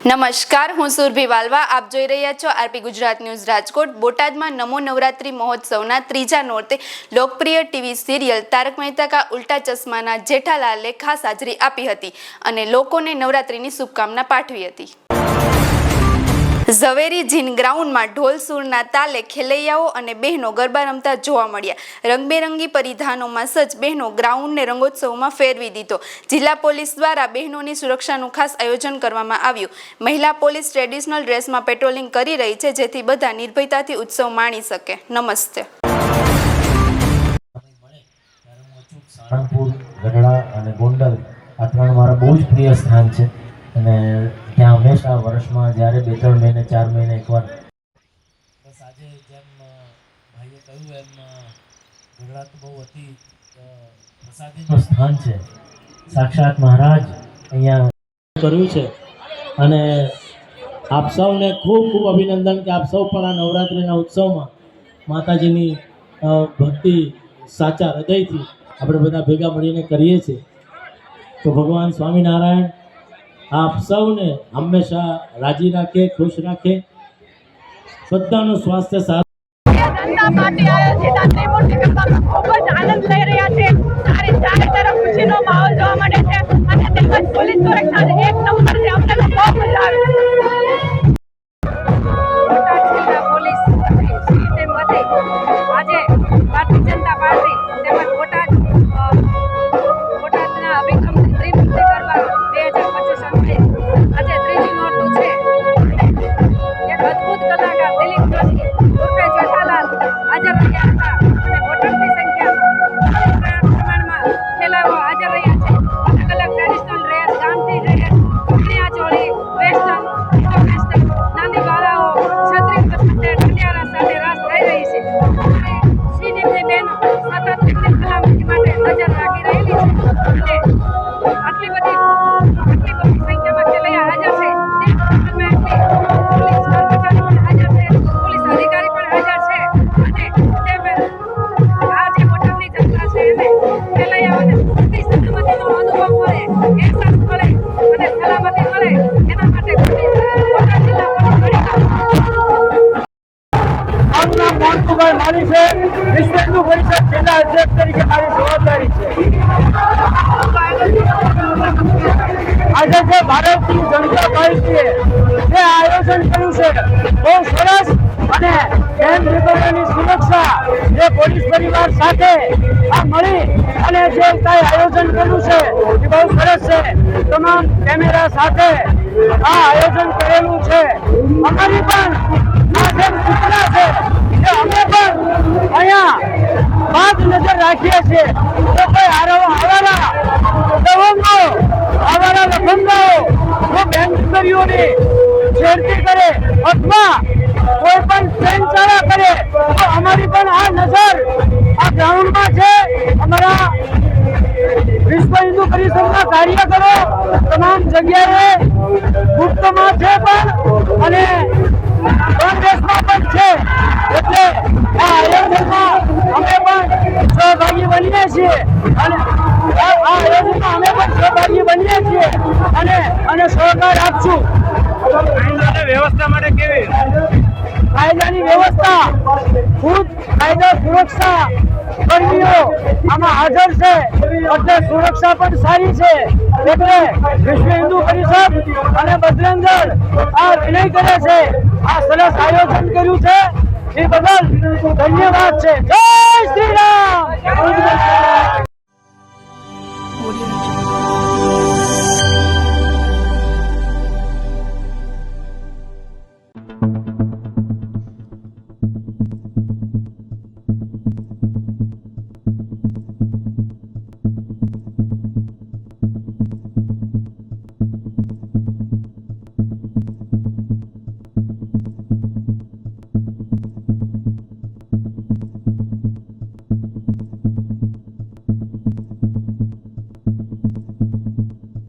નમસ્કાર, હું સુરભી વાલવા. આપ જોઈ રહ્યા છો આરપી ગુજરાત ન્યૂઝ રાજકોટ. બોટાદમાં નમો નવરાત્રી મહોત્સવના ત્રીજા નોરતે લોકપ્રિય ટીવી સિરિયલ તારક મહેતા કા ઉલ્ટા ચશ્માના જેઠાલાલે ખાસ હાજરી આપી હતી અને લોકોને નવરાત્રીની શુભકામના પાઠવી હતી. ઝવેરી જીન ગ્રાઉન્ડમાં ઢોલ સૂરના તાલે ખેલૈયાઓ અને બહેનો ગરબા રમતા જોવા મળ્યા. રંગબેરંગી પરિધાનોમાં સજ્જ બહેનો ગ્રાઉન્ડને રંગોત્સવમાં ફેરવી દીધો. જિલ્લા પોલીસ દ્વારા બહેનોની સુરક્ષાનું ખાસ આયોજન કરવામાં આવ્યું. મહિલા પોલીસ ટ્રેડિશનલ ડ્રેસમાં પેટ્રોલિંગ કરી રહી છે, જેથી બધા નિર્ભયતાથી ઉત્સવ માણી શકે. નમસ્તે. સાળંગપુર, ગઢડા અને ગોંડલ આ ત્રણ મારા બહુ જ પ્રિય સ્થાન છે અને ત્યાં હંમેશા વર્ષમાં જ્યારે 2-3 મહિને 4 મહિને એકવાર બસ આજે જેમ ભાઈએ કહ્યું એમ ગઢડા તો બહુ અતિ પ્રસાદીનું સ્થાન છે. સાક્ષાત મહારાજ અહીંયા કર્યું છે અને આપ સૌને ખૂબ ખૂબ અભિનંદન કે આપ સૌ પણ આ નવરાત્રિના ઉત્સવમાં માતાજીની ભક્તિ સાચા હૃદયથી આપણે બધા ભેગા મળીને કરીએ છીએ. તો ભગવાન સ્વામિનારાયણ આપ સૌને હંમેશા રાજી રાખે, ખુશ રાખે, બધાનું સ્વાસ્થ્ય સારું. જનતા પાર્ટી આયોજિત આ ત્રિમૂર્તિ ગરબામાં ખૂબ જ આનંદ લઈ રહ્યા છે. ચારે તરફ ખુશીનો માહોલ જોવા મળે છે અને તેમજ પોલીસ સુરક્ષા એક નંબર છે. અમને બહુ મજા આવે છે. પોલીસ આજે ભારતીય જનતા પાર્ટી તેમજ બોટાદના અભિગમ ત્રિમૂર્તિ ગરબા 2025 આજે ત્રીજી નોરતું છે. એક અદભુત કલાકાર દિલીપ જોશી ઉર્ફે જેઠાલાલ હાજર રહ્યા હતા અને બોટાદની સંખ્યામાં પ્રમાણમાં ખેલાડીઓ હાજર રહ્યા છે. અલગ અલગ ટ્રેડિશનલ ડ્રેસ, ગામઠી dress, chaniya choli, western, Indo western, નાની બાળાઓ છત્રી સાથે ઢંઢિયારા સાથે રાસ થઈ રહી છે. શ્રીજીની બહેનો સતત તેમની સલામતી માટે નજર રાખી રહેલી છે અને આટલી બધી સંખ્યામાં ખેલૈયા હાજર છે. પોલીસ કર્મચારીઓ પણ હાજર છે, પોલીસ અધિકારી પણ હાજર છે અને આ જે બોટાદની જનતા છે એને ખેલૈયાઓને પૂરતી સલામતીનો અનુભવ મળે, અહેસાસ મળે અને સલામતી મળે એના માટે બોટાદ જિલ્લા પોલીસ મોહનભાઈ મારી છે. વિશ્વ હિન્દુ પરિષદ જિલ્લા અધ્યક્ષ તરીકે મારી જવાબદારી છે. આજે જે ભારતીય જનતા પાર્ટીએ જે આયોજન કર્યું છે બહુ સરસ અને બેન દીકરીઓની સુરક્ષા જે પોલીસ પરિવાર સાથે આ મળી અને જે કાંઈ આયોજન કર્યું છે એ બહુ સરસ છે. તમામ કેમેરા સાથે આ આયોજન કરેલું છે. અમારી પણ આ જેમ સૂચના છે કે અમે પણ અહીંયા બાદ નજર રાખીએ છીએ તો કોઈ આવારા દવંગો, આવારા લફંગાઓ જો બેન દીકરીઓની છેડતી કરે અથવા કોઈ પણ ટ્રેન ચાલા કરે તો અમારી પણ આ નજર આ ગ્રાઉન્ડમાં છે. અમારા વિશ્વ હિન્દુ પરિષદના કાર્યકરો તમામ જગ્યાએ ગુપ્તમાં છે પણ અને કોંગ્રેસમાં પણ છે. એટલે આ આયોજનમાં અમે પણ સહભાગી બનીએ છીએ અને આ આયોજનમાં અમે પણ સહભાગી બનીએ છીએ અને સહકાર આપશું. વ્યવસ્થા માટે કેવી કાયદાની વ્યવસ્થા ખુદ કાયદા સુરક્ષા કર્મીઓ આમાં હાજર છે એટલે સુરક્ષા પણ સારી છે. એટલે વિશ્વ હિન્દુ પરિષદ અને બજરંગ દળ આ વિનય કરે છે. આ સરસ આયોજન કર્યું છે એ બદલ ધન્યવાદ છે. જય શ્રી રામ.